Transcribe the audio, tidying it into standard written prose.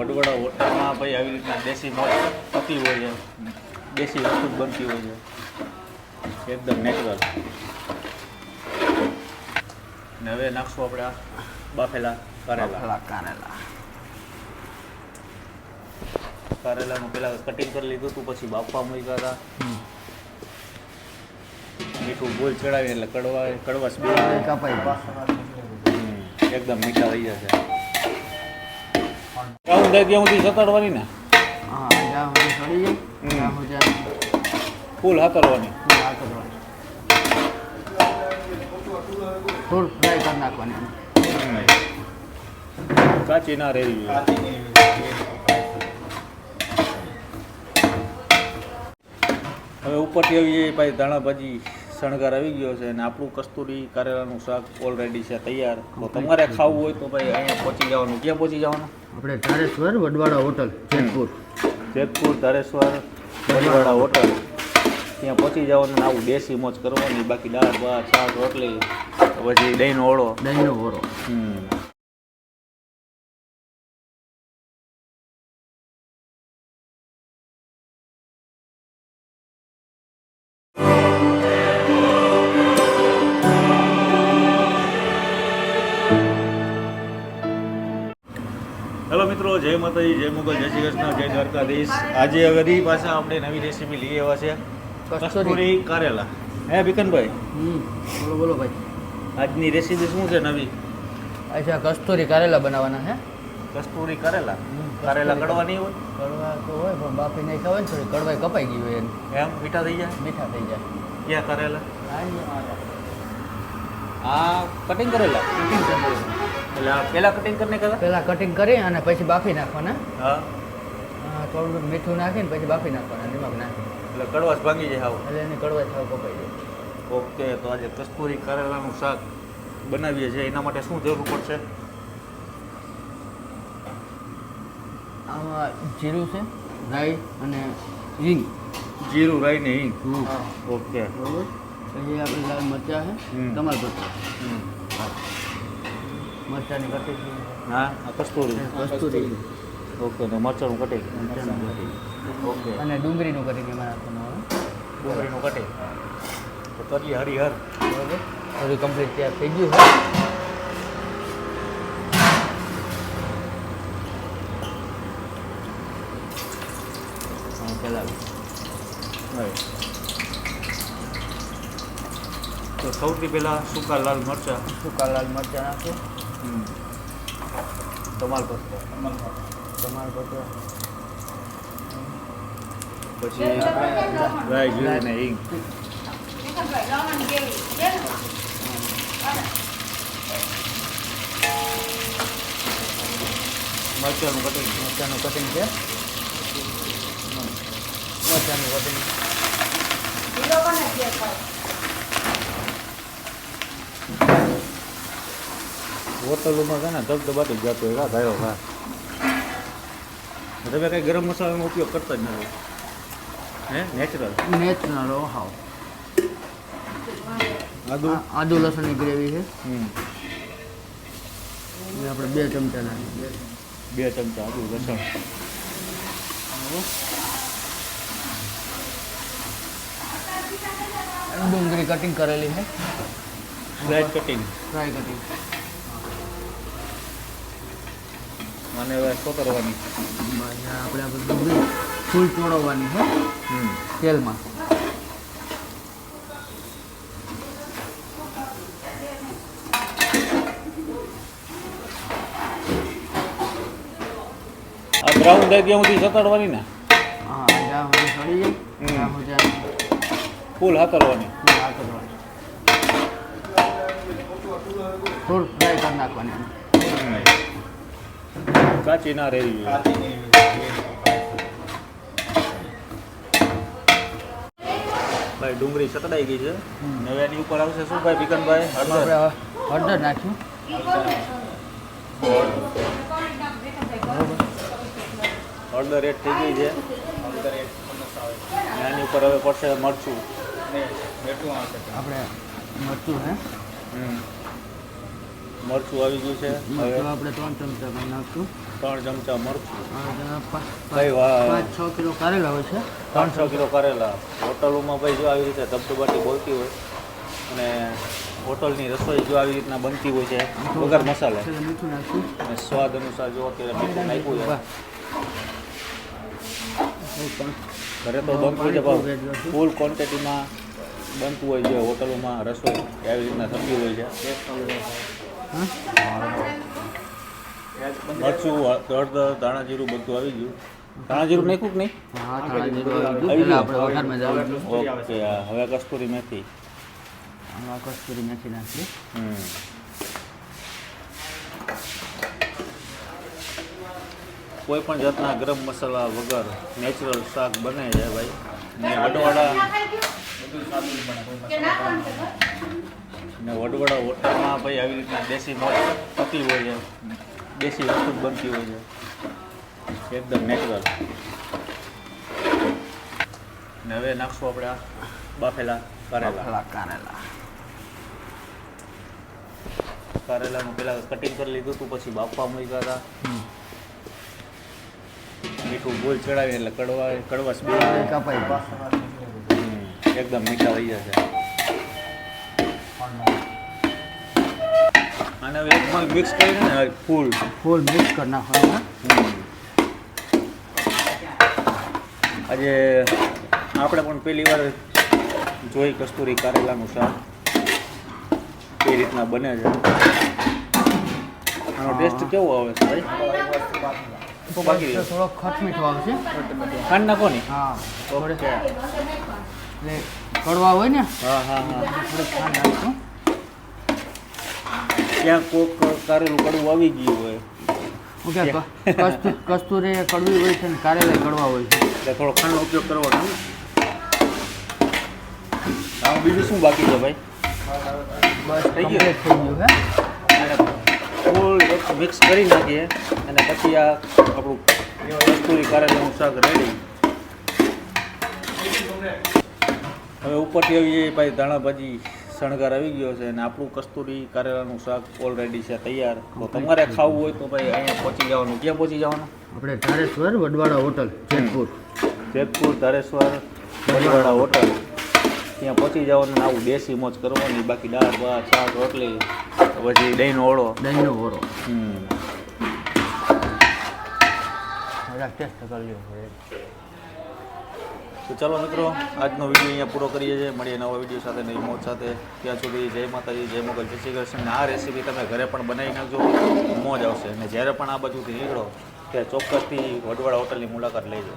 વડવડા હોટલમાં ભાઈ આવી રીતના દેશી મોજ થતી હોય છે, દેશી વસ્તુ બનતી હોય છે એકદમ નેચરલ. ને હવે નાખશું આપણે આ બાફેલા કારેલા. કારેલાનું પહેલાં કટિંગ કરી લીધું હતું, પછી બાફવા મૂક્યા હતા. મીઠું બોલ ચડાવીને એટલે કડવાશ બે કપાઈ એકદમ મીઠા થઈ જશે. કાઉન થાય ત્યાં સુધી સતાડવાની ને? હા, જ્યાં સુધી સડી જાય ત્યાં સુધી ફૂલ હાતરવાની. થોડું ફ્રાય કરી નાખવાની, કાચી ના રહેવી જોઈએ. હવે ઉપરથી આવી જાય ભાઈ ધાણા ભાજી શણગાર આવી ગયો છે અને આપણું કસ્તુરી કારેલાનું શાક ઓલરેડી છે તૈયાર. તો તમારે ખાવું હોય તો ભાઈ અહીંયા પહોંચી જવાનું. ક્યાં પહોંચી જવાનું? આપણે ધારેશ્વર વડવાડા હોટલ જેતપુર. જેતપુર ધારેશ્વર વડવાડા હોટલ ત્યાં પહોંચી જવાનું. આવું દેશી મોજ કરવાની. બાકી દાળ ભાત શાક રોટલી પછી દહીંનો ઓળો. હેલો મિત્રો, જય માતાજી, જય મુગલ, જય શ્રી કૃષ્ણ, જય દ્વારકાધીશ. આજે વળી પાછા આપણે નવી રેસીપી લઈ આવ્યા છે, કસ્તુરી કારેલા. હે બિકનભાઈ? બોલો બોલો ભાઈ. આજની રેસીપી શું છે નવી? અચ્છા, કસ્તુરી કારેલા બનાવવાના છે. કસ્તુરી કારેલા. કારેલા કડવા નહીં હોય? કડવા તો હોય પણ બાફી નહીં ખાવે ને થોડી કડવાઈ કપાઈ ગઈ હોય એમ મીઠા થઈ જાય? મીઠા થઈ જાય. ક્યાં કારેલા? આ કટિંગ કરેલા? કટિંગ કરી એટલે પહેલાં કટિંગ કરીને કરેલા? પહેલાં કટિંગ કરી અને પછી બાફી નાખવાના. હા, થોડું મીઠું નાખીને પછી બાફી નાખવાના, નિમક નાખી એટલે કડવાશ ભાંગી જાય આવું. એટલે એની કડવાઈ થાવ કપાઈ જાય. ઓકે, તો આજે કસ્તુરી કારેલાનું શાક બનાવીએ છીએ. એના માટે શું જરૂર પડશે? આમાં જીરું છે, રાઈ અને હિંગ. જીરું, રાઈ ને હિંગ. ઓકે, બરોબર. પછી આપણે લાલ મરચાં છે, તમાલપત્ર, મરચાંની કટિંગ. હા, આ કસ્તુરી. કસ્તુરી. ઓકે, ને મરચાંનું કટિંગ. ઓકે, અને ડુંગળીનું કટિંગ એમાં નાખવાનું આવે. ડુંગળીનું કટિંગ. તો કરીએ હરિહર. બરોબર. બધું કમ્પ્લીટ તૈયાર થઈ ગયું છે. ચલાવી. તો સૌથી પહેલાં સૂકા લાલ મરચાં. સૂકા લાલ મરચાં નાખો. તમાલપત્ર. પછી રાઈ, જીરું ને હિંગ. મરચાંનું કટિંગ. મરચાંનું કટિંગ છે. મરચાંનું કટિંગ. હોટલોમાં છે ને ધબધબાટી જ જતો હોય. ધારો હા, તમે કંઈ ગરમ મસાલાનો ઉપયોગ કરતા જ નથી. હે, નેચરલ. હાવ. આદુ લસણની ગ્રેવી છે. એ આપણે 2 ચમચા નાખીએ. 2 ચમચા આદુ લસણ. ડુંગળી કટિંગ કરેલી છે. Fry cutting. અને હવે સોતરવાની. આપણે ડુંગળી ફૂલ ચોળવવાની છે તેલમાં. આ બ્રાઉન થાય ત્યાં સુધી સતાડવાની ને? હા, જ્યાં સુધી સડી જાય ત્યાં સુધી ફૂલ હાતરવાની. થોડું ફ્રાય કરી નાખવાની, કાચી ના રહેવી જોઈએ. ભાઈ ડુંગળી સતડાઈ ગઈ છે. હવે એની ઉપર આવશે શું ભાઈ બિકનભાઈ? હળદર નાખ્યું. હળદર એડ થઈ ગઈ છે. એની ઉપર હવે પડશે મરચું. આપણે મરચું હે મરચું આવી ગયું છે. મરચું આપણે 3 ચમચા નાખશું. 3 ચમચા મરચું, અને કઈ વાત? 5-6 કિલો કારેલા હોય છે. 300 કિલો કારેલા. હોટલોમાં ભાઈ જો આવી રીતે ધબધબાટી બોલતી હોય અને હોટલની રસોઈ જો આવી રીતના બનતી હોય છે વગર મસાલે છેલ્લે મીઠું નાખશું. અને સ્વાદ અનુસાર જો અત્યારે મીઠું નાખ્યું છે. ઘરે તો બનતું હોય છે ભાવ ફૂલ ક્વોન્ટિટીમાં બનતું હોય છે હોટલોમાં રસોઈ આવી રીતના થતી હોય છે. હા? મરચું, હળદર, ધાણા જીરું બધું આવી ગયું. ધાણા જીરું નાખ્યું કે નહીં? હા, ધાણા જીરું આવી ગયું. આવી પહેલા ગયું? આપણે વઘારમાં જ આવી ગયું. ઓકે, હવે કસ્તુરી મેથી. આમાં કસ્તુરી મેથી નાખીએ. કોઈ પણ જાતના ગરમ મસાલા વગર નેચરલ શાક બને છે ભાઈ. ને વડવાડા હોટલમાં ભાઈ આવી રીતના દેશી મોજ થતી હોય છે, દેશી વસ્તુ જ બનતી હોય છે એકદમ નેચરલ. ને હવે નાખશું આપણે આ બાફેલા કારેલા. કારેલાનું પહેલાં કટિંગ કરી લીધું હતું, પછી બાફવા મૂક્યા હતા. મીઠું ગોળ ચડાવીને એટલે કડવાશ બે કપાઈ એકદમ મીઠા થઈ જશે. અને હવે એકમાં મિક્સ કરીને ને ફૂલ મિક્સ કરી નાખવાનું. આજે આપણે પણ પહેલી વાર જોઈ કસ્તુરી કારેલાનું શાક કઈ રીતના બને છે. આનો ટેસ્ટ કેવો આવે છે ભાઈ? બાકી રહ્યો થોડો ખટ મીઠો આવશે. ખાંડ નાખો ને? હા, ઓકે. એટલે કડવા હોય ને હા હા હા. થોડીક ખાંડ નાખશું. ક્યાંક કોક કારેલું કડવું આવી ગયું હોય ઓકે, કસ્તુરી કડવી હોય છે ને કારેલા કડવા હોય છે. એટલે થોડો ખાંડનો ઉપયોગ કરવાનો ને. હા, બીજું શું બાકી છે ભાઈ? બસ થઈ ગયું? કમ્પ્લીટ થઈ ગયું હે. અને ફૂલ એક મિક્સ કરી નાખીએ અને પછી આ આપણું કસ્તુરી કારેલાનું શાક રેડી. હવે ઉપરથી આવી જાય ભાઈ ધાણા ભાજી શણગાર આવી ગયો છે અને આપણું કસ્તુરી કારેલાનું શાક ઓલરેડી છે તૈયાર. તો તમારે ખાવું હોય તો ભાઈ અહીંયા પહોંચી જવાનું. ક્યાં પહોંચી જવાનું? આપણે ધારેશ્વર વડવાડા હોટલ જેતપુર. જેતપુર ધારેશ્વર વડવાડા હોટલ ત્યાં પહોંચી જવાનું ને આવું દેશી મોજ કરવાની. બાકી દાળ ભાત શાક રોટલી પછી દહીંનો ઓળો. દહીંનો ઓરો હમ. ટેસ્ટ કરી લ્યો. તો ચાલો મિત્રો, આજનો વિડીયો અહીંયા પૂરો કરીએ છીએ. મળીએ નવા વિડીયો સાથે, નવી મોજ સાથે. ત્યાં સુધી જય માતાજી, જય મોગલ, જય શ્રી કૃષ્ણ. આ રેસીપી તમે ઘરે પણ બનાવી નાખજો, મોજ આવશે. અને જ્યારે પણ આ બાજુથી નીકળો ત્યારે ચોક્કસથી વડવાડા હોટલની મુલાકાત લેજો.